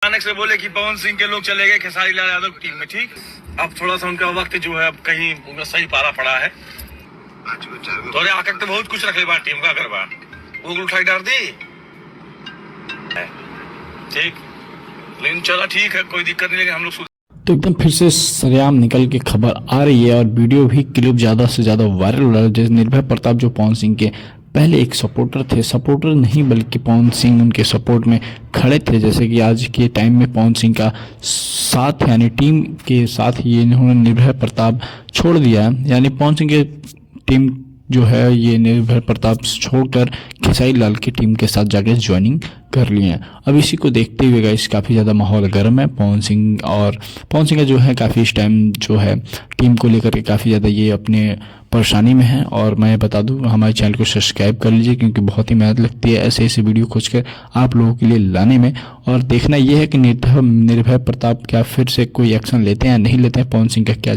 अचानक से बोले कि पवन सिंह के लोग चले गए खेसारी लाल यादव की टीम में। ठीक, अब थोड़ा सा उनका वक्त जो है अब कहीं उनका सही पारा पड़ा है। थोड़े आकर तो बहुत कुछ रखे बा टीम का करवा वो उठाई डाल दी। ठीक, लेकिन चला ठीक है, कोई दिक्कत नहीं, लेकिन हम लोग तो एकदम फिर से सरेआम निकल के खबर आ रही है और वीडियो भी क्लिप ज़्यादा से ज़्यादा वायरल हो रहा है। जैसे निर्भय प्रताप जो पवन सिंह के पहले एक सपोर्टर थे, सपोर्टर नहीं बल्कि पवन सिंह उनके सपोर्ट में खड़े थे। जैसे कि आज के टाइम में पवन सिंह का साथ यानी टीम के साथ ये इन्होंने निर्भय प्रताप छोड़ दिया है, यानी पवन सिंह के टीम जो है ये निर्भय प्रताप छोड़कर खेसारी लाल की टीम के साथ जाकर ज्वाइनिंग कर लिए हैं। अब इसी को देखते हुए गाइस काफ़ी ज़्यादा माहौल गर्म है। पवन सिंह का जो है काफ़ी इस टाइम जो है टीम को लेकर के काफ़ी ज़्यादा ये अपने परेशानी में है। और मैं बता दूं हमारे चैनल को सब्सक्राइब कर लीजिए, क्योंकि बहुत ही मेहनत लगती है ऐसे ऐसे वीडियो खोजकर आप लोगों के लिए लाने में। और देखना ये है कि निर्भय प्रताप क्या फिर से कोई एक्शन लेते हैं या नहीं लेते हैं, पवन सिंह का क्या